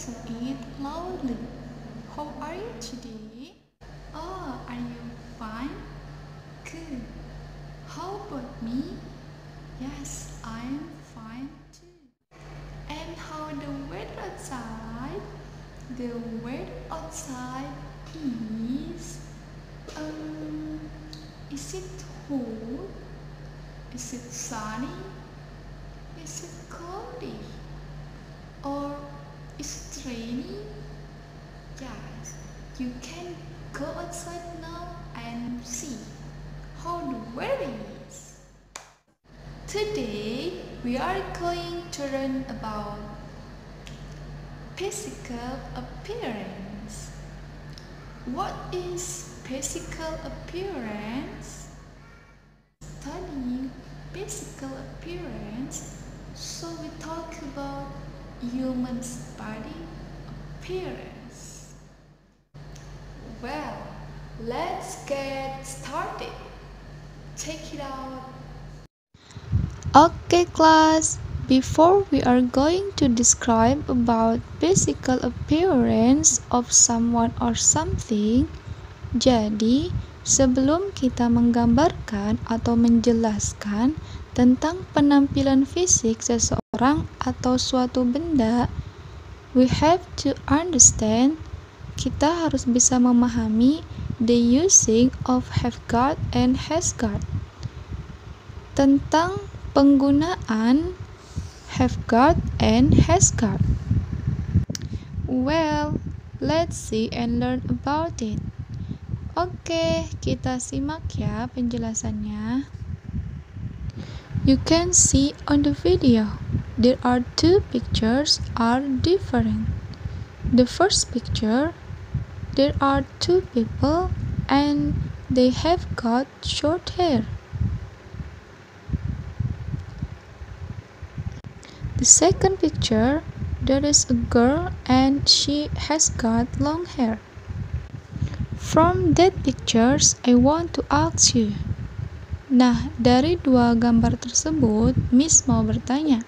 say it loudly. How are you today? Oh, are you fine? Good. How about me? Yes, I'm fine too. And how the weather outside? The weather outside is it cold? Is it sunny? Is it cloudy? Or is it rainy? Yes, you can go outside now and see how the weather is. Today we are going to learn about physical appearance. What is physical appearance? Studying physical appearance, so we talk about human's body appearance. Well, let's get started. Check it out. Okay class, before we are going to describe about physical appearance of someone or something, jadi sebelum kita menggambarkan atau menjelaskan tentang penampilan fisik seseorang atau suatu benda, we have to understand, kita harus bisa memahami the using of have got and has got. Tentang penggunaan have got and has got. Well, let's see and learn about it. Oke, kita simak ya penjelasannya. You can see on the video, there are two pictures are different. The first picture, there are two people and they have got short hair. The second picture, there is a girl and she has got long hair. From that pictures, I want to ask you. Nah, dari dua gambar tersebut, Miss mau bertanya.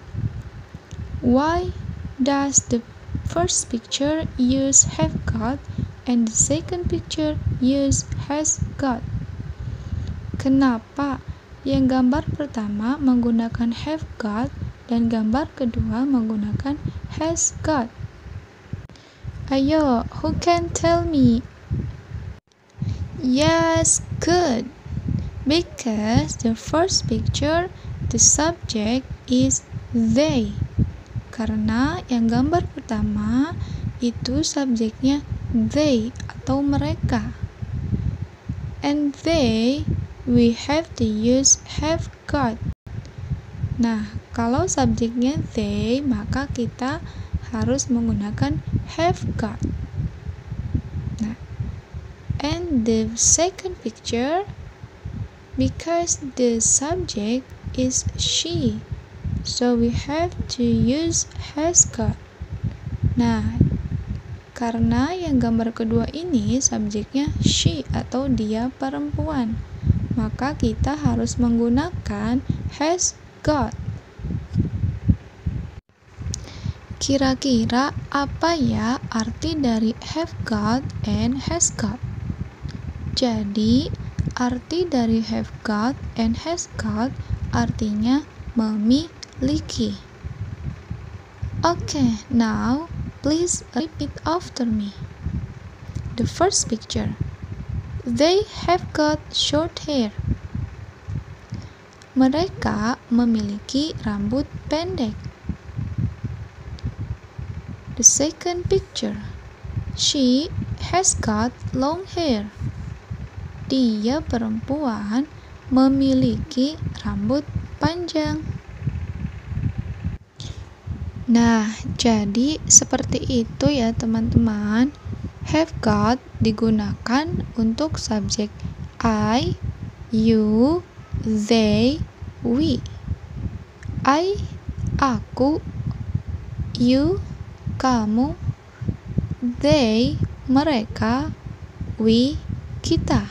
Why does the first picture use have got and the second picture use has got? Kenapa yang gambar pertama menggunakan have got dan gambar kedua menggunakan has got? Ayo, who can tell me? Yes, good. Because the first picture, the subject is they. Karena yang gambar pertama itu subjeknya they atau mereka. And they, we have to use have got. Nah, kalau subjeknya they, maka kita harus menggunakan have got. Nah, and the second picture, because the subject is she, so we have to use has got. Nah, karena yang gambar kedua ini subjeknya she atau dia perempuan, maka kita harus menggunakan has got. Kira-kira apa ya arti dari have got and has got? Jadi, arti dari have got and has got artinya memiliki. Okay, now please repeat after me. The first picture. They have got short hair. Mereka memiliki rambut pendek. The second picture. She has got long hair. Dia perempuan memiliki rambut panjang. Nah, jadi seperti itu ya teman-teman. Have got digunakan untuk subjek I, you, they, we. I, aku, you, kamu, they, mereka, we, kita.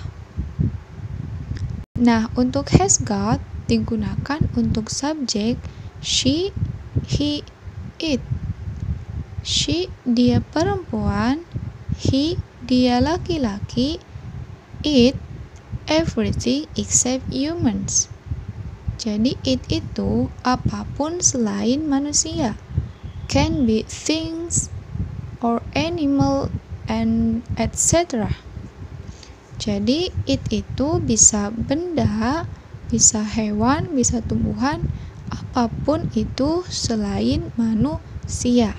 Nah, untuk has got digunakan untuk subjek she, he, it. She, dia perempuan. He, dia laki-laki. It, everything except humans. Jadi it itu apapun selain manusia. Can be things or animal and etc. Jadi it itu bisa benda, bisa hewan, bisa tumbuhan, apapun itu selain manusia.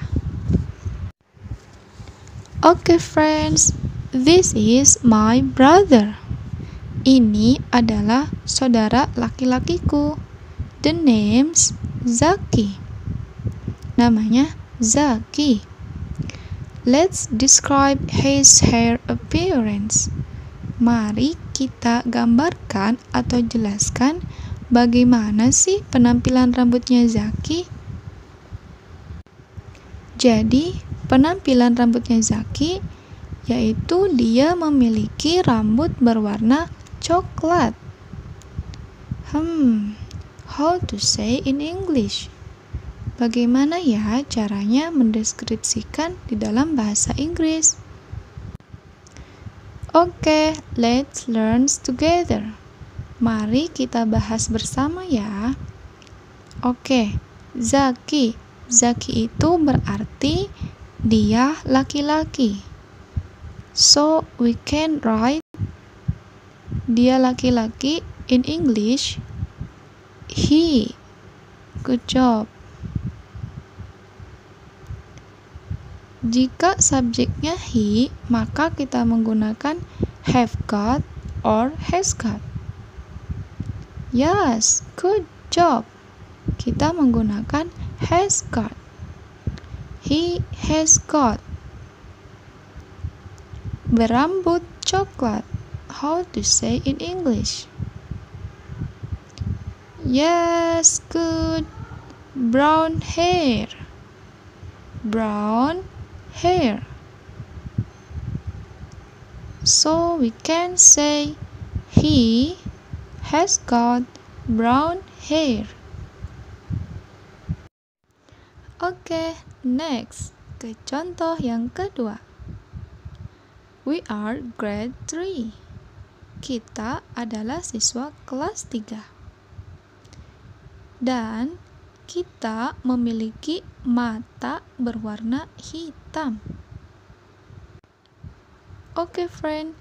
Okay friends, this is my brother. Ini adalah saudara laki-lakiku. The name's Zaki. Namanya Zaki. Let's describe his hair appearance. Mari kita gambarkan atau jelaskan bagaimana sih penampilan rambutnya Zaki. Jadi, penampilan rambutnya Zaki yaitu dia memiliki rambut berwarna coklat. How to say in English? Bagaimana ya caranya mendeskripsikan di dalam bahasa Inggris? Oke, let's learn together. Mari kita bahas bersama ya. Oke, Zaki. Zaki itu berarti dia laki-laki. So, we can write dia laki-laki in English. He. Good job. Jika subjeknya he, maka kita menggunakan have got or has got. Yes, good job. Kita menggunakan has got. He has got. Berambut coklat. How to say in English? Yes, good. Brown hair. Brown hair. So we can say he has got brown hair. Oke, next ke contoh yang kedua. We are grade 3. Kita adalah siswa kelas 3. Dan kita memiliki mata berwarna hitam. Oke, friend,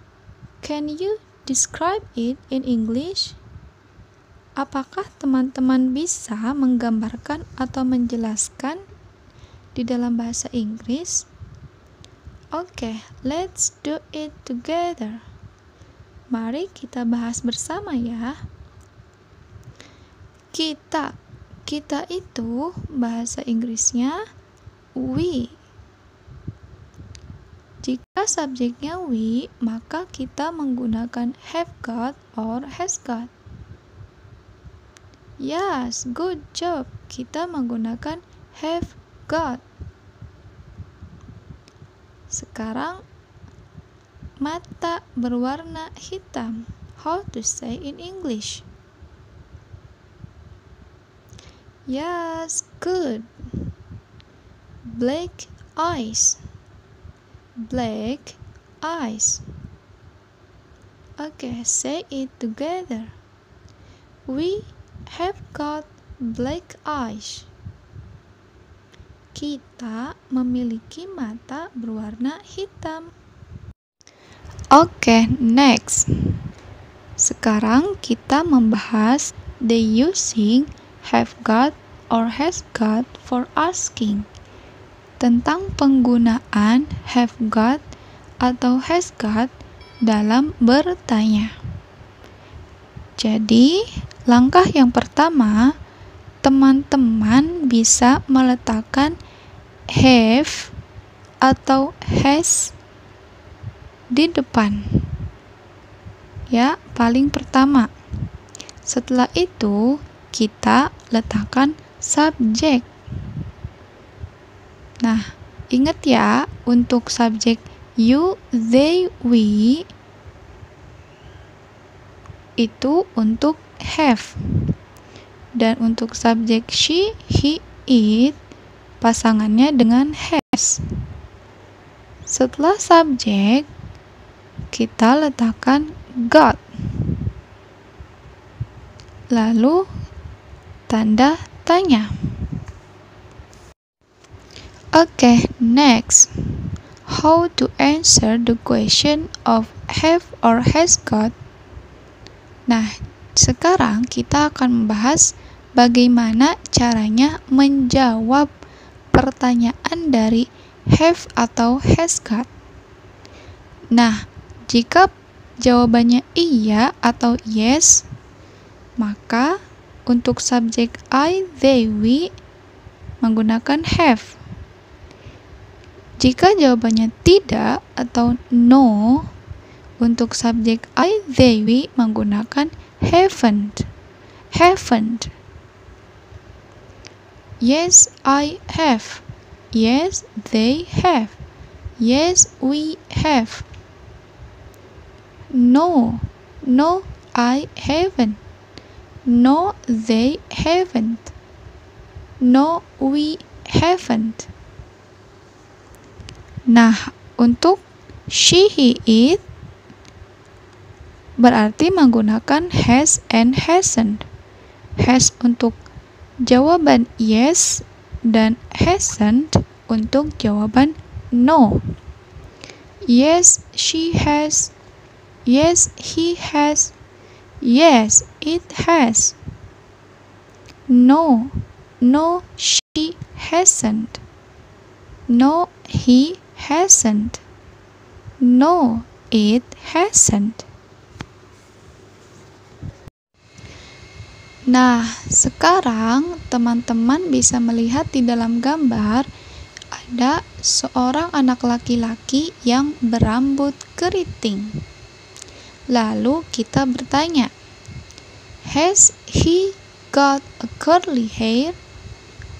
can you describe it in English? Apakah teman-teman bisa menggambarkan atau menjelaskan di dalam bahasa Inggris? Oke, let's do it together. Mari kita bahas bersama ya. Kita itu bahasa Inggrisnya we. Jika subjeknya we, maka kita menggunakan have got or has got. Yes, good job. Kita menggunakan have got. Sekarang mata berwarna hitam. How to say in English? Yes, good. Black eyes. Black eyes. Okay, say it together. We have got black eyes. Kita memiliki mata berwarna hitam. Oke, next. Sekarang kita membahas the using have got or has got for asking. Tentang penggunaan have got atau has got dalam bertanya. Jadi, langkah yang pertama, teman-teman bisa meletakkan have atau has di depan. Ya, paling pertama. Setelah itu, kita letakkan subjek. Nah, ingat ya, untuk subjek you, they, we itu untuk have. Dan untuk subjek she, he, it pasangannya dengan have. has. Setelah subjek, kita letakkan got. Lalu tanda tanya. Okay, next. How to answer the question of have or has got. Nah, sekarang kita akan membahas bagaimana caranya menjawab pertanyaan dari have atau has got. Nah, jika jawabannya iya atau yes, maka untuk subjek I, they, we menggunakan have. Jika jawabannya tidak atau no, untuk subjek I, they, we menggunakan haven't. Haven't. Yes, I have. Yes, they have. Yes, we have. No, no, I haven't. No, they haven't. No, we haven't. Nah, untuk she, he, it berarti menggunakan has and hasn't. Has untuk jawaban yes dan hasn't untuk jawaban no. Yes, she has. Yes, he has. Yes, it has. No, no, she hasn't. No, he hasn't. No, it hasn't. Nah, sekarang teman-teman bisa melihat di dalam gambar ada seorang anak laki-laki yang berambut keriting. Lalu kita bertanya, has he got a curly hair?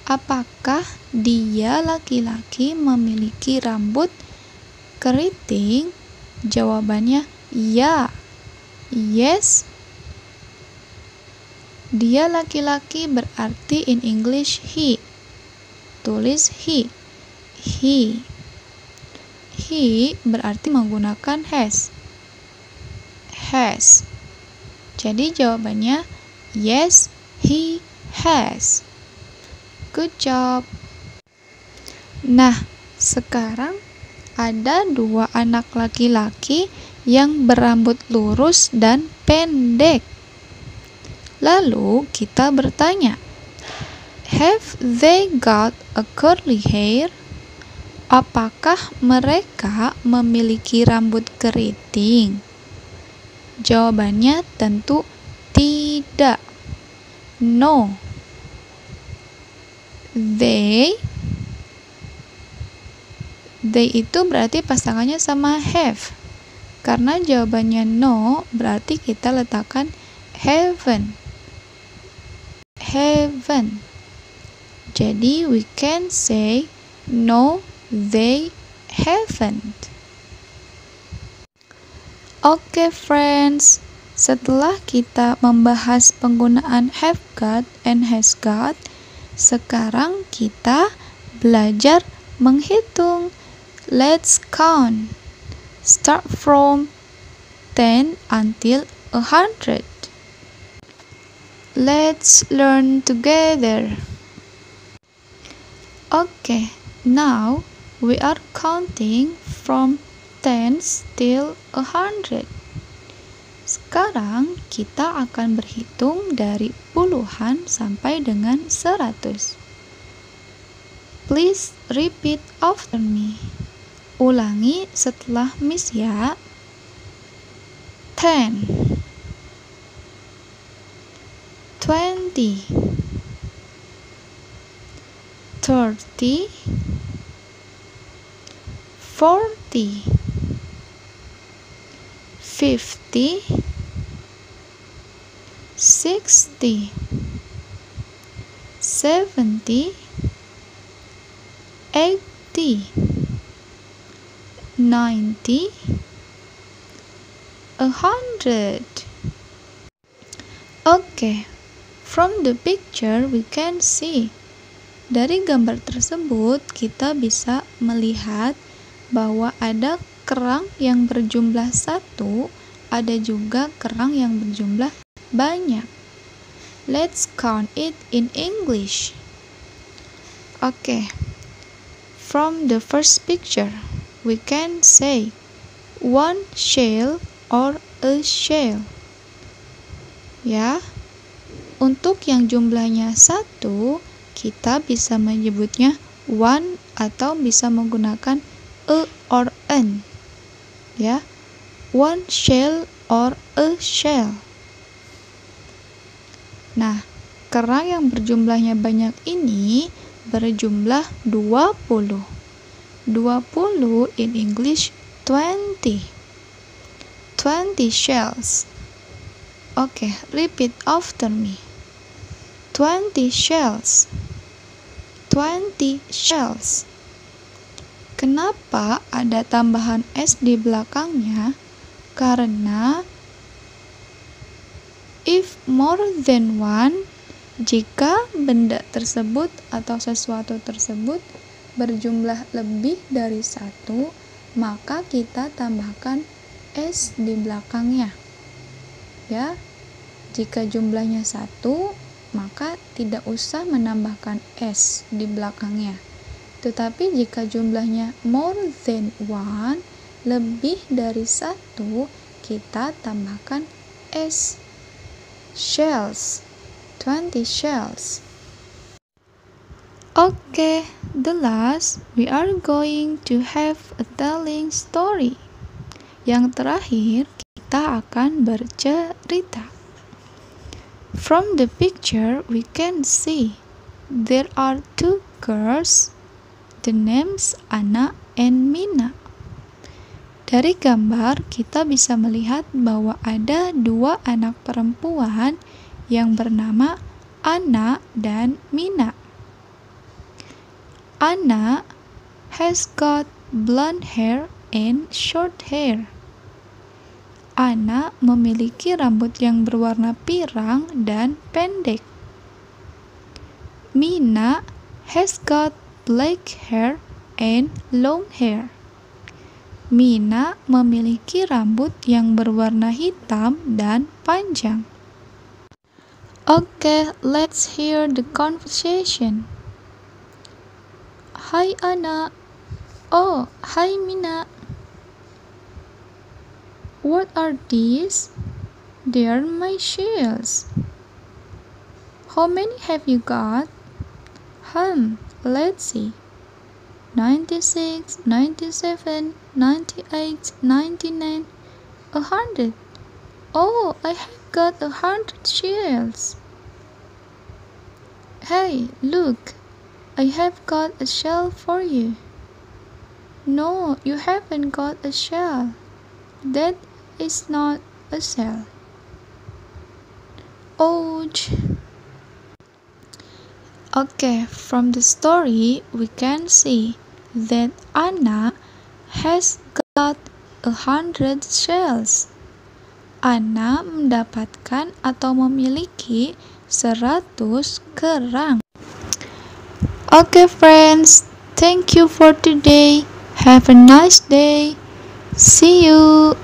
Apakah dia laki-laki memiliki rambut keriting? Jawabannya ya. Yes. Dia laki-laki berarti in English he. Tulis he. He. He berarti menggunakan has. Has. Jadi jawabannya yes, he has. Good job. Nah, sekarang ada dua anak laki-laki yang berambut lurus dan pendek. Lalu kita bertanya, have they got a curly hair? Apakah mereka memiliki rambut keriting? Jawabannya tentu tidak. No. They itu berarti pasangannya sama have. Karena jawabannya no, berarti kita letakkan haven't. Haven't. Jadi we can say no, they haven't. Oke, friends, setelah kita membahas penggunaan have got and has got, sekarang kita belajar menghitung. Let's count. Start from 10 until 100. Let's learn together. Okay, now we are counting from 10 till 100. Sekarang kita akan berhitung dari puluhan sampai dengan 100. Please repeat after me. Ulangi setelah Miss ya. 10, 20, 30, 40, 50, 60, 70, 80, 90, 100. Okay, from the picture we can see Dari gambar tersebut kita bisa melihat bahwa ada kerang yang berjumlah 1, ada juga kerang yang berjumlah banyak. Let's count it in English. Okay. From the first picture, we can say one shell or a shell. Ya. Untuk yang jumlahnya 1, kita bisa menyebutnya one atau bisa menggunakan a or an. Ya. One shell or a shell. Nah, kerang yang berjumlahnya banyak ini berjumlah 20. 20 in English 20. 20 shells. Okay, repeat after me. 20 shells. 20 shells. Kenapa ada tambahan S di belakangnya? Karena if more than one, jika benda tersebut atau sesuatu tersebut berjumlah lebih dari 1, maka kita tambahkan S di belakangnya. Ya, jika jumlahnya 1, maka tidak usah menambahkan S di belakangnya. Tetapi jika jumlahnya more than one, lebih dari 1, kita tambahkan S. Shells. 20 shells. Okay, the last, we are going to have a telling story. Yang terakhir, kita akan bercerita. From the picture, we can see there are 2 girls. The names Anna and Mina. Dari gambar, kita bisa melihat bahwa ada 2 anak perempuan yang bernama Anna dan Mina. Anna has got blonde hair and short hair. Anna memiliki rambut yang berwarna pirang dan pendek. Mina has got black hair and long hair. Mina memiliki rambut yang berwarna hitam dan panjang. Okay, let's hear the conversation. Hi Anna. Oh, hi Mina. What are these? They are my shells. How many have you got? Let's see. 96, 97, 98, 99, 100. Oh, I have got 100 shells. Hey, look, I have got a shell for you. No, you haven't got a shell. That is not a shell. Ouch. Okay, from the story we can see that Anna has got 100 shells. Anna mendapatkan atau memiliki 100 kerang. Okay friends, thank you for today. Have a nice day. See you.